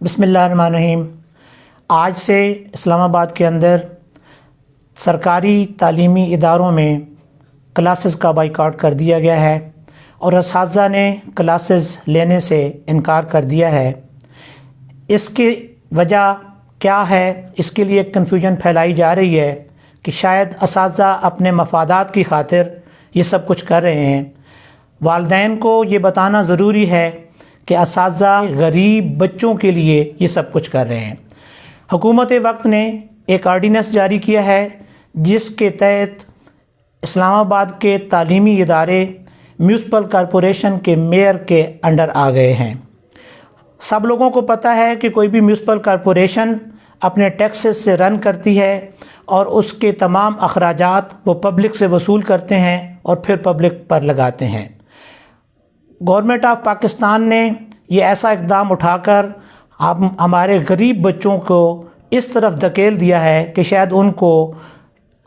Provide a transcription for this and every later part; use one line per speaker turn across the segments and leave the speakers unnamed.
بسم اللہ الرحمن الرحیم۔ آج سے اسلام آباد کے اندر سرکاری تعلیمی اداروں میں کلاسز کا بائیکاٹ کر دیا گیا ہے اور اساتذہ نے کلاسز لینے سے انکار کر دیا ہے۔ اس کی وجہ کیا ہے؟ اس کے لیے کنفیوژن پھیلائی جا رہی ہے کہ شاید اساتذہ اپنے مفادات کی خاطر یہ سب کچھ کر رہے ہیں۔ والدین کو یہ بتانا ضروری ہے کہ اساتذہ غریب بچوں کے لیے یہ سب کچھ کر رہے ہیں۔ حکومت وقت نے ایک آرڈیننس جاری کیا ہے جس کے تحت اسلام آباد کے تعلیمی ادارے میونسپل کارپوریشن کے میئر کے انڈر آ گئے ہیں۔ سب لوگوں کو پتہ ہے کہ کوئی بھی میونسپل کارپوریشن اپنے ٹیکسز سے رن کرتی ہے اور اس کے تمام اخراجات وہ پبلک سے وصول کرتے ہیں اور پھر پبلک پر لگاتے ہیں۔ گورنمنٹ آف پاکستان نے یہ ایسا اقدام اٹھا کر ہمارے غریب بچوں کو اس طرف دھکیل دیا ہے کہ شاید ان کو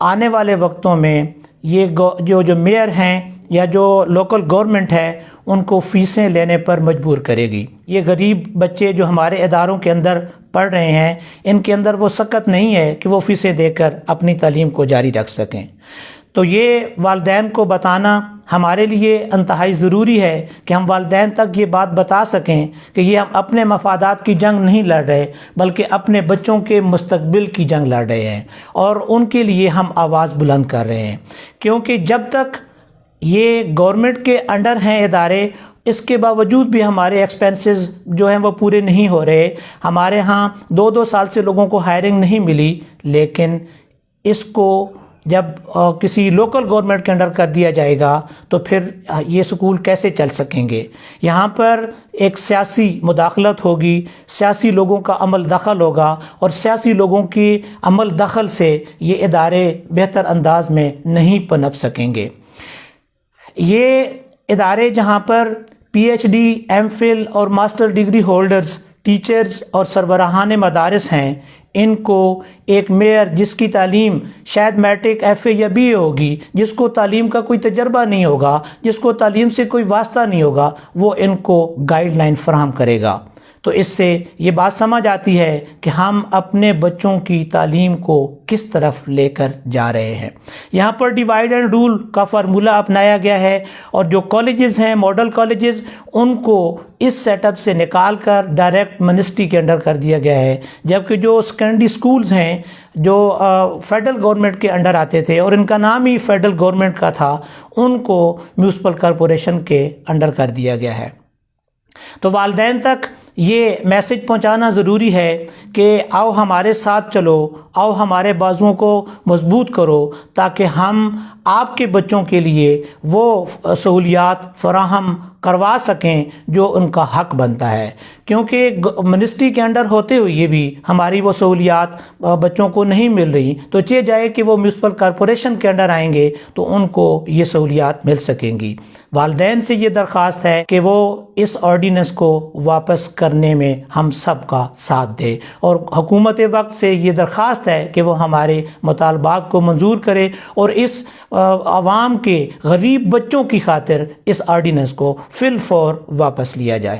آنے والے وقتوں میں یہ جو میئر ہیں یا جو لوکل گورنمنٹ ہے ان کو فیسیں لینے پر مجبور کرے گی۔ یہ غریب بچے جو ہمارے اداروں کے اندر پڑھ رہے ہیں ان کے اندر وہ سکت نہیں ہے کہ وہ فیسیں دے کر اپنی تعلیم کو جاری رکھ سکیں۔ تو یہ والدین کو بتانا ہمارے لیے انتہائی ضروری ہے کہ ہم والدین تک یہ بات بتا سکیں کہ یہ ہم اپنے مفادات کی جنگ نہیں لڑ رہے بلکہ اپنے بچوں کے مستقبل کی جنگ لڑ رہے ہیں اور ان کے لیے ہم آواز بلند کر رہے ہیں، کیونکہ جب تک یہ گورنمنٹ کے انڈر ہیں ادارے، اس کے باوجود بھی ہمارے ایکسپینسز جو ہیں وہ پورے نہیں ہو رہے۔ ہمارے ہاں 2 سال سے لوگوں کو ہائرنگ نہیں ملی، لیکن اس کو جب کسی لوکل گورنمنٹ کے انڈر کر دیا جائے گا تو پھر یہ سکول کیسے چل سکیں گے؟ یہاں پر ایک سیاسی مداخلت ہوگی، سیاسی لوگوں کا عمل دخل ہوگا اور سیاسی لوگوں کی عمل دخل سے یہ ادارے بہتر انداز میں نہیں پنپ سکیں گے۔ یہ ادارے جہاں پر P H D, M phil اور ماسٹر ڈگری ہولڈرز، ٹیچرز اور سربراہان مدارس ہیں، ان کو ایک میئر جس کی تعلیم شاید میٹرک، ایف اے یا بی اے ہوگی، جس کو تعلیم کا کوئی تجربہ نہیں ہوگا، جس کو تعلیم سے کوئی واسطہ نہیں ہوگا، وہ ان کو گائیڈ لائن فراہم کرے گا۔ تو اس سے یہ بات سمجھ آتی ہے کہ ہم اپنے بچوں کی تعلیم کو کس طرف لے کر جا رہے ہیں۔ یہاں پر ڈیوائیڈ اینڈ رول کا فارمولہ اپنایا گیا ہے اور جو کالجز ہیں، ماڈل کالجز، ان کو اس سیٹ اپ سے نکال کر ڈائریکٹ منسٹری کے انڈر کر دیا گیا ہے، جبکہ جو سیکنڈری سکولز ہیں جو فیڈرل گورنمنٹ کے انڈر آتے تھے اور ان کا نام ہی فیڈرل گورنمنٹ کا تھا، ان کو میونسپل کارپوریشن کے انڈر کر دیا گیا ہے۔ تو والدین تک یہ میسج پہنچانا ضروری ہے کہ آؤ ہمارے ساتھ چلو، آؤ ہمارے بازوؤں کو مضبوط کرو تاکہ ہم آپ کے بچوں کے لیے وہ سہولیات فراہم کروا سکیں جو ان کا حق بنتا ہے، کیونکہ منسٹری کے انڈر ہوتے ہوئے بھی ہماری وہ سہولیات بچوں کو نہیں مل رہی، تو چاہے جائے کہ وہ میونسپل کارپوریشن کے انڈر آئیں گے تو ان کو یہ سہولیات مل سکیں گی۔ والدین سے یہ درخواست ہے کہ وہ اس آرڈیننس کو واپس کرنے میں ہم سب کا ساتھ دے اور حکومت وقت سے یہ درخواست ہے کہ وہ ہمارے مطالبات کو منظور کرے اور اس عوام کے غریب بچوں کی خاطر اس آرڈیننس کو فی الفور واپس لیا جائے۔